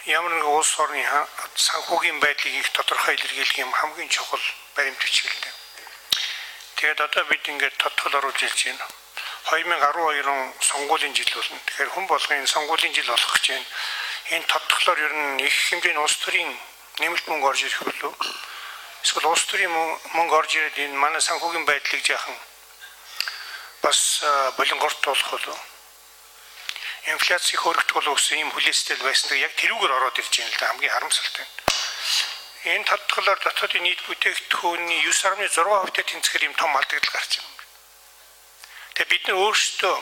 ямар нэг улс орны санхүүгийн байдлыг их тодорхой илэрхийлэх юм хамгийн чухал баримт бичгэлтэй. Тэгээд одоо бид ингээд тодтол оруулж ирж байна. 2012 он сонгуулийн жил болно. Тэгэхээр хүн болгон сонгуулийн жил болох гэж байна. Энэ тодтолоор ер нь их хэмжээний улс төрийн нэмэлт мөнгө орж ирэх болов. Эсвэл улс төрийн мөнгө орж ирээд энэ манай санхүүгийн байдлыг жаахан бас болонгортуулах болов. Инфляцийг хөргөх болов гэсэн юм хүлээстэл байсан. Яг тэрүүгээр ороод ирж байна л да, хамгийн харамсалтай. Энэ тодтолоор дотоодын нийт бүтээгдэхүүний 9.6%-тэй тэнцэхээр юм том алдагдал гарч байна. Тэгээ бид нар өөрсдөө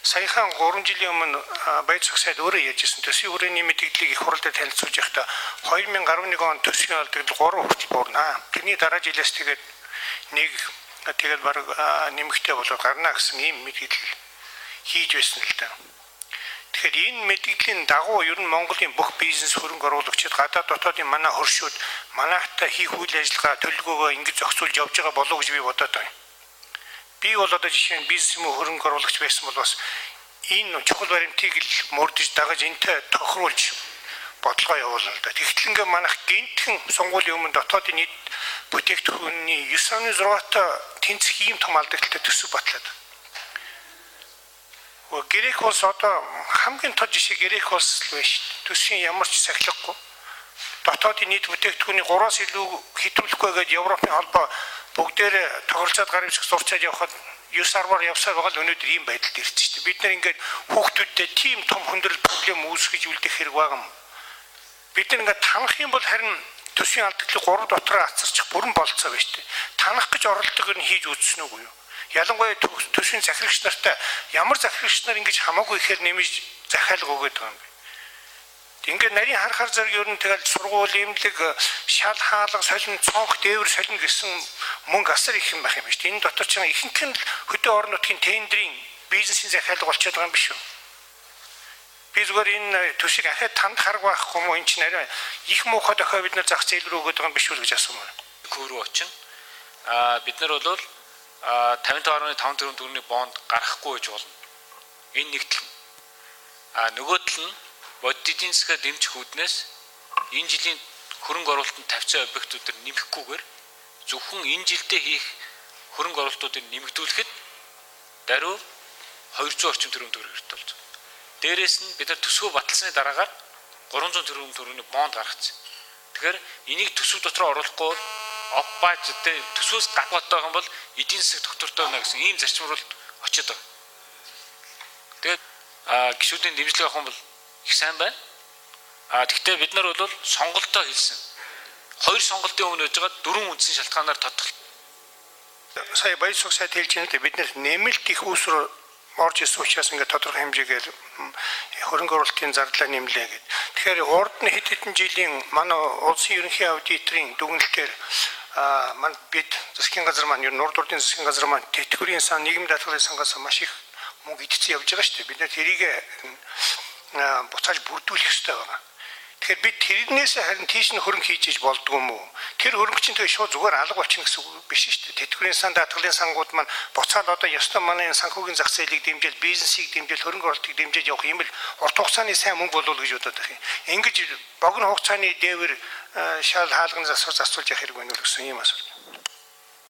саяхан 3 жилийн өмнө Баяцаг сайд өөрөө ярьжсэн төсвийн хүрээний мэдээллийг их хурлаар танилцуулж байхдаа 2011 он төсвийн алдагдал 3 хүртэл буурнаа. Тэрний дараа жилээс тэгээд нэг тэгээд баг нэмэгтэй болоод гарна гэсэн ийм мэдээлэл хийж байсан л да. Тэгэхээр энэ мэдээллийн дагуу ер нь Монголын бүх бизнес хөрөнгө оруулагчид гадаад дотоодын манай хөршүүд манайхтай хийх үйл ажиллагаа төлөвлөгөөгөө ингэж зохицуулж явж байгаа болов уу гэж би бодоод байна. Би бол одоо жишээ нь бизнес юм хөрөнгө оруулагч байсан бол бас энэ чухал баримтыг л мөрдөж дагаж энтэй тохируулж бодлого явуулна л да. Тэгтэл ингээ манайх гинтхэн сонгуулийн өмнө дотоодын нийт бүтээгдэхүүний 9.6-тай тэнцэх ийм том алдагдaltaй төсөв батлаад. Грек улс одоо хамгийн тод жишээ Грек улс л байна шүү. Төсвийн ямар ч сахилгагүй. Дотоодын нийт бүтээгдэхүүний 3-аас илүү хэтрүүлэхгүй гэдэг Европын холбоо бүгдээрээ тохиролцоод гар ивсэх зурчаад явхад 9-10-аар явсаар байгаа л өнөөдөр ийм байдалд ирсэн шүү дээ. Бид нар ингээд хүүхдүүдтэй тийм том хүндрэл проблем үүсгэж үлдэх хэрэг байгаа юм. Бид нар ингээд танах юм бол харин төсвийн алдагдлыг 3 дотроо ацарчих бүрэн болцоо байна шүү дээ. Танах гэж оролдог нь хийж үзсэн үгүй юу? Ялангуяа төсвийн захирагч нартай ямар захирагч нар ингэж хамаагүй ихээр нэмж захиалга өгöd байгаа юм бэ? Ингээд нарийн харахаар зэрэг ер нь тэгэл сургууль, эмнэлэг, шал хаалга, солин, цонх, дээвэр солино гэсэн мөнгө асар их юм байх юм шүү дээ. Энэ дотор ч ихэнх нь хөдөө орон нутгийн тендерийн бизнесийн захиалга болчиход байгаа юм биш үү? Би зүгээр энэ төсвийг ахаад танд харах байхгүй юм уу? Энэ чинь арай их муухай дохио бид нар зах зээл рүү өгöd байгаа юм биш үү гэж асуумаар. Хөрөө очин. Бид нар бол 55.5 төгрөгийн бонд гаргахгүй гэж болно. Энэ нэг тал. Нөгөө тал нь бодит эдийн засгаа дэмжих үүднээс энэ жилийн хөрөнгө оруулалтанд тавьсан объектуудыг нэмэхгүйгээр зөвхөн энэ жилдээ хийх хөрөнгө оруулалтуудыг нэмэгдүүлэхэд даруй 200 орчим төгрөг хэрэгтэй болж байна. Дээрээс нь бид нар төсвөө баталсны дараагаар 300 төгрөгийн бонд гаргацсан. Тэгэхээр энийг төсөв дотор оруулахгүй опбаж дээр төсвөөс гадуур байгаа юм бол эдийн засаг доктортой байна гэсэн ийм зарчим руу очиод байгаа. Тэгээд гишүүдийн дэмжлэг авах юм бол их сайн байна. Тэгвэл бид нар бол сонголтоо хийсэн. 2 сонголтын өмнө байж байгаа 4 үндсэн шалтгаанаар тодтол. Сая Баяцаг сайд хэлж байгаа бид нар нэмэлт их үүсвэр орж ирсэн учраас ингээд тодорхой хэмжээгээр хөрөнгө оруулалтын зардлаа нэмлээ гэдэг. Тэгэхээр урд нь хэд хэдэн жилийн манай улсын ерөнхий аудиторын дүгнэлтээр манд бид засгийн газар маань ер нь урд урдын засгийн газар маань тэтгэврийн сан нийгэм даатгалын сангаас маш их мөнгө идсэн явж байгаа шүү дээ. Бид нар тэрийг буцааж бүрдүүлэх ёстой байна. Тэгэхээр бид тэрнээс харин тийш нь хөрөнгө хийж иж болдгоо юм уу? Тэр хөрөнгө чинь тэгээ шууд зүгээр алга болчихно гэсэн үг биш шүү дээ. Тэтгэврийн сан даатгалын сангууд маань буцаад одоо ёстой манай санхүүгийн зах зээлийг дэмжиж, бизнесийг дэмжиж, хөрөнгө оруулалтыг дэмжиж явах юм л урт хугацааны сайн мөнгө болов гэж бодоод байх юм. Ингэж богино хугацааны дээвэр шал хаалганы засвар засуулж явах хэрэг байна уу гэсэн юм асуулт.